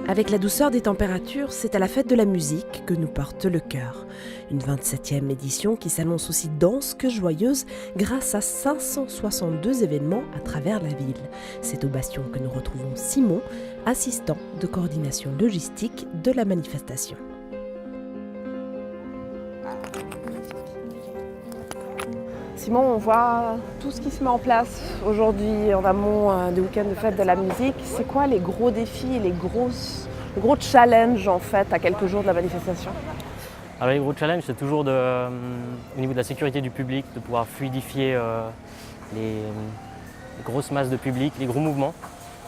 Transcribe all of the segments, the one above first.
Avec la douceur des températures, c'est à la fête de la musique que nous porte le cœur. Une 27e édition qui s'annonce aussi dense que joyeuse grâce à 562 événements à travers la ville. C'est au Bastion que nous retrouvons Simon, assistant de coordination logistique de la manifestation. Simon, on voit tout ce qui se met en place aujourd'hui en amont du week-end de fête de la musique. C'est quoi les gros défis et les gros challenges en fait à quelques jours de la manifestation? Alors les gros challenges, c'est toujours au niveau de la sécurité du public, de pouvoir fluidifier les grosses masses de public, les gros mouvements.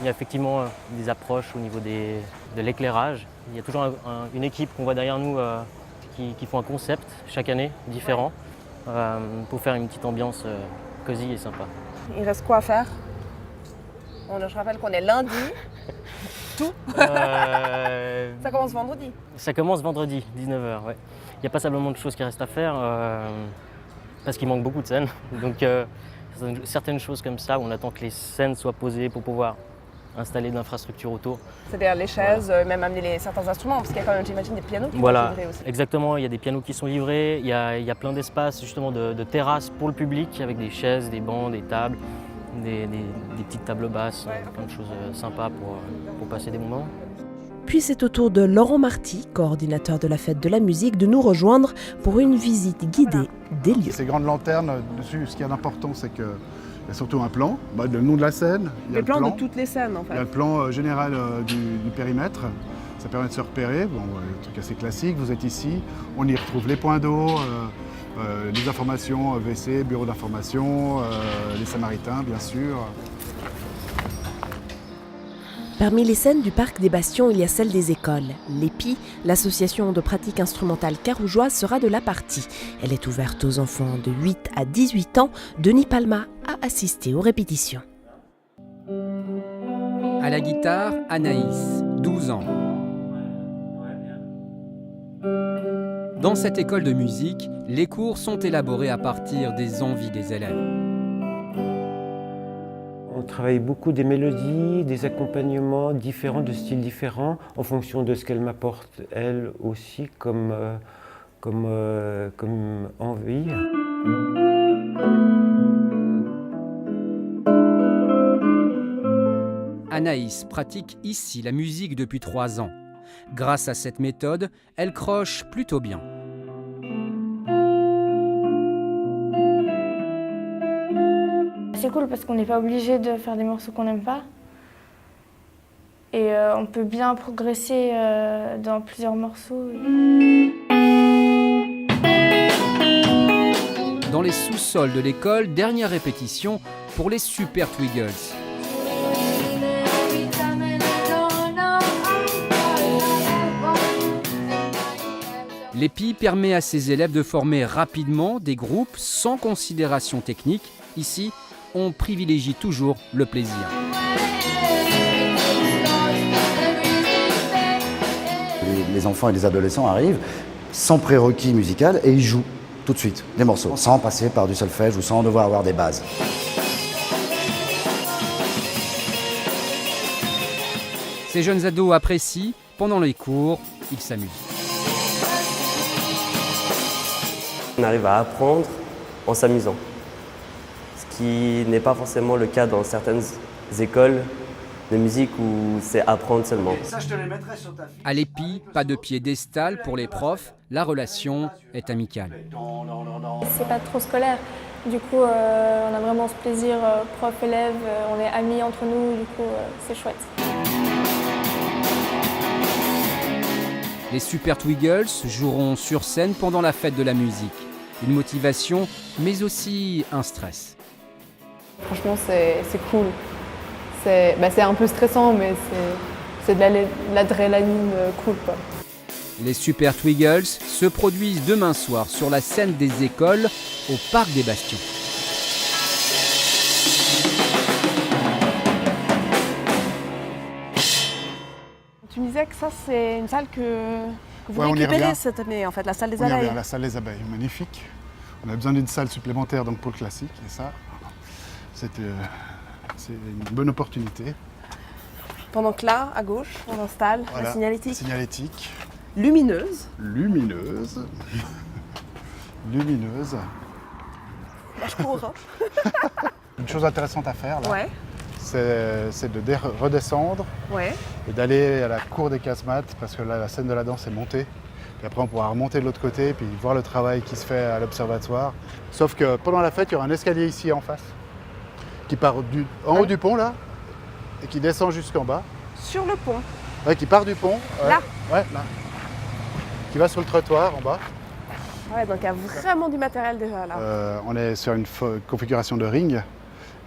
Il y a effectivement des approches au niveau de l'éclairage. Il y a toujours une équipe qu'on voit derrière nous qui font un concept chaque année différent. Pour faire une petite ambiance cosy et sympa. Il reste quoi à faire? Je rappelle qu'on est lundi. Tout Ça commence vendredi. Ça commence vendredi, 19h. Ouais. Il n'y a pas simplement de choses qui restent à faire parce qu'il manque beaucoup de scènes. Donc certaines choses comme ça où on attend que les scènes soient posées pour pouvoir installer de l'infrastructure autour. C'est-à-dire les chaises, voilà. Même amener certains instruments, parce qu'il y a quand même, j'imagine, des pianos qui sont livrés aussi. Exactement, il y a des pianos qui sont livrés, il y a plein d'espaces justement de terrasses pour le public, avec des chaises, des bancs, des tables, des petites tables basses, plein de choses sympas pour passer des moments. Puis c'est au tour de Laurent Marty, coordinateur de la fête de la musique, de nous rejoindre pour une visite guidée des lieux. Ces grandes lanternes, dessus, ce qui est important, c'est que il y a surtout un plan, le nom de la scène. Le plan de toutes les scènes en fait. Il y a le plan général du périmètre. Ça permet de se repérer. Bon, le truc assez classique, vous êtes ici. On y retrouve les points d'eau, les informations WC, bureau d'information, les Samaritains bien sûr. Parmi les scènes du parc des Bastions, il y a celle des écoles. L'EPI, l'association de pratique instrumentale carougeoise, sera de la partie. Elle est ouverte aux enfants de 8 à 18 ans. Denis Palma a assisté aux répétitions. À la guitare, Anaïs, 12 ans. Dans cette école de musique, les cours sont élaborés à partir des envies des élèves. On travaille beaucoup des mélodies, des accompagnements différents, de styles différents, en fonction de ce qu'elle m'apporte, elle aussi, comme envie. Anaïs pratique ici la musique depuis 3 ans. Grâce à cette méthode, elle croche plutôt bien. C'est cool parce qu'on n'est pas obligé de faire des morceaux qu'on n'aime pas. Et on peut bien progresser dans plusieurs morceaux. Dans les sous-sols de l'école, dernière répétition pour les Super Twiggles. L'EPI permet à ses élèves de former rapidement des groupes sans considération technique. Ici, on privilégie toujours le plaisir. Les enfants et les adolescents arrivent sans prérequis musical et ils jouent tout de suite des morceaux, sans passer par du solfège ou sans devoir avoir des bases. Ces jeunes ados apprécient, pendant les cours, ils s'amusent. On arrive à apprendre en s'amusant, ce qui n'est pas forcément le cas dans certaines écoles de musique où c'est apprendre seulement. À l'EPI, pas de piédestal pour les profs, la relation est amicale. C'est pas trop scolaire. Du coup, on a vraiment ce plaisir prof-élève, on est amis entre nous, du coup, c'est chouette. Les Super Twiggles joueront sur scène pendant la fête de la musique. Une motivation, mais aussi un stress. Franchement, c'est cool. C'est un peu stressant, mais c'est de l'adrénaline cool, quoi. Les Super Twiggles se produisent demain soir sur la scène des écoles au Parc des Bastions. Tu me disais que ça, c'est une salle que vous récupérez cette année, en fait, la salle des abeilles. La salle des abeilles, magnifique. On a besoin d'une salle supplémentaire donc, pour le classique, et ça, c'est une bonne opportunité. Pendant que là, à gauche, on installe Voilà, la signalétique signalétique, lumineuse. lumineuse, lumineuse. Là, je cours. Une chose intéressante à faire là, Ouais, c'est de redescendre ouais. et d'aller à la cour des casemates parce que là la scène de la danse est montée. Puis après on pourra remonter de l'autre côté puis voir le travail qui se fait à l'observatoire. Sauf que pendant la fête, il y aura un escalier ici en face qui part en haut du pont là et qui descend jusqu'en bas. Sur le pont. Ouais, qui part du pont. Là. Ouais, là. Qui va sur le trottoir en bas. Ouais, donc il y a vraiment du matériel déjà là. On est sur une configuration de ring.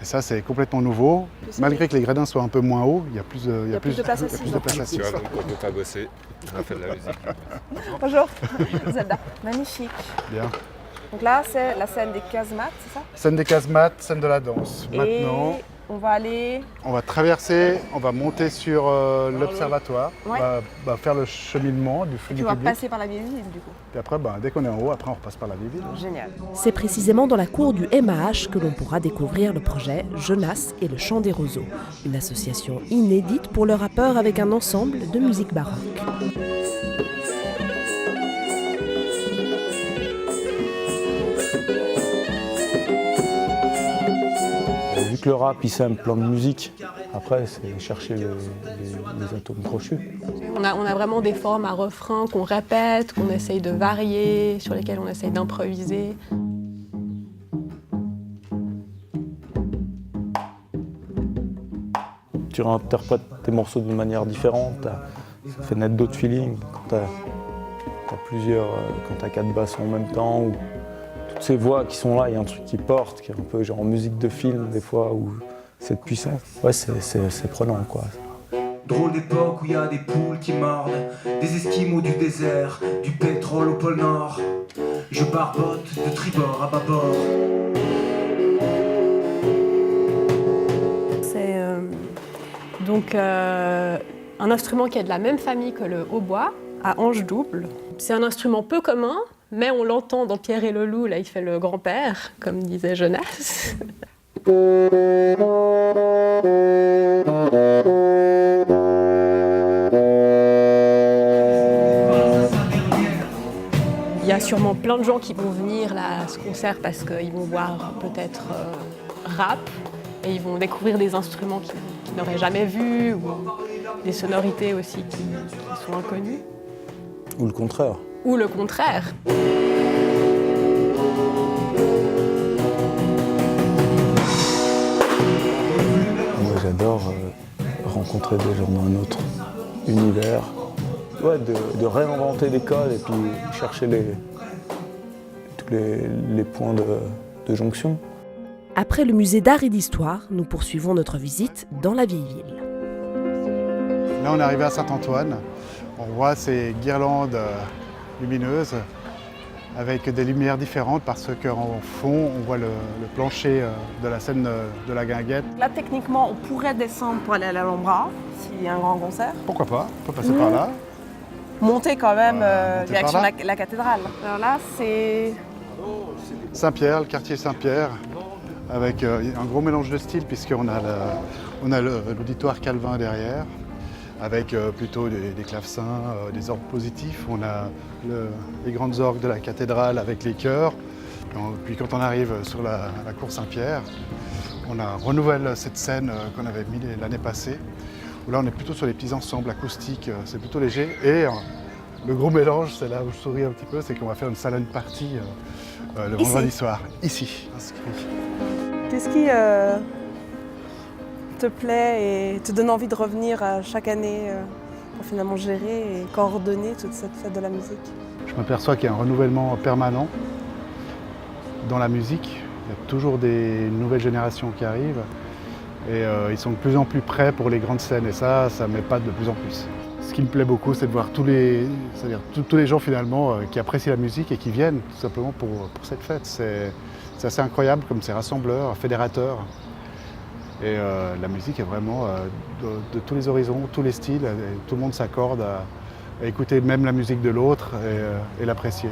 Et ça, c'est complètement nouveau. Malgré que les gradins soient un peu moins hauts, il y a plus de, plus de place assise. Tu vois, donc on peut pas bosser, on a fait de la musique. Bonjour, Zelda. Magnifique. Bien. Donc là, c'est la scène des casemates, c'est ça? Scène des casemates, scène de la danse. Maintenant, Et on va aller... on va traverser, on va monter sur l'observatoire. Ouais. On va faire le cheminement du flux Tu du vas public. passer par la vieille ville du coup. Puis après, dès qu'on est en haut, après on repasse par la vieille ville. Génial. C'est précisément dans la cour du MAH que l'on pourra découvrir le projet Jonas et le Chant des Roseaux, une association inédite pour le rappeur avec un ensemble de musique baroque. Vu que le rap, il sème plein de musique, après, c'est chercher les atomes crochus. On a vraiment des formes à refrain qu'on répète, qu'on essaye de varier, sur lesquelles on essaye d'improviser. Tu réinterprètes tes morceaux d'une manière différente, ça fait naître d'autres feelings. Quand t'as 4 basses en même temps, ou toutes ces voix qui sont là, il y a un truc qui porte, qui est un peu genre musique de film des fois, où c'est puissant. Ouais, c'est prenant quoi. Drôle d'époque où il y a des poules qui mordent, des esquimaux du désert, du pétrole au pôle Nord. Je barbote de tribord à bâbord. C'est donc un instrument qui est de la même famille que le hautbois, à hanche double. C'est un instrument peu commun, mais on l'entend dans Pierre et le Loup, là il fait le grand-père, comme disait Jonas. Il y a sûrement plein de gens qui vont venir là, à ce concert parce qu'ils vont voir peut-être rap et ils vont découvrir des instruments qu'ils n'auraient jamais vus ou des sonorités aussi qui sont inconnues. Ou le contraire. Ou le contraire. Moi j'adore rencontrer des gens d'un autre univers. Ouais, de réinventer des codes et puis chercher tous les points de jonction. Après le musée d'art et d'histoire, nous poursuivons notre visite dans la vieille ville. Là, on est arrivé à Saint-Antoine. On voit ces guirlandes lumineuses avec des lumières différentes parce qu'en fond, on voit le plancher de la scène de la Guinguette. Là, techniquement, on pourrait descendre pour aller à l'Alhambra, s'il y a un grand concert. Pourquoi pas? On peut passer par là. Monter quand même monter direction par la cathédrale. Alors là, c'est... Saint-Pierre, le quartier Saint-Pierre, avec un gros mélange de styles puisqu'on a l'auditoire Calvin derrière, avec plutôt des clavecins, des orgues positifs. On a les grandes orgues de la cathédrale avec les chœurs. Puis quand on arrive sur la cour Saint-Pierre, on renouvelle cette scène qu'on avait mise l'année passée. Où là, on est plutôt sur les petits ensembles acoustiques, c'est plutôt léger. Et le gros mélange, c'est là où je souris un petit peu, c'est qu'on va faire une salon party le vendredi soir, ici, inscrit. Qu'est-ce qui te plaît et te donne envie de revenir chaque année pour finalement gérer et coordonner toute cette fête de la musique? Je m'aperçois qu'il y a un renouvellement permanent dans la musique. Il y a toujours des nouvelles générations qui arrivent. Et ils sont de plus en plus prêts pour les grandes scènes et ça m'épate de plus en plus. Ce qui me plaît beaucoup, c'est de voir tous les gens finalement qui apprécient la musique et qui viennent tout simplement pour cette fête. C'est assez incroyable comme c'est rassembleur, fédérateur. Et la musique est vraiment de tous les horizons, tous les styles. Et tout le monde s'accorde à écouter même la musique de l'autre et l'apprécier.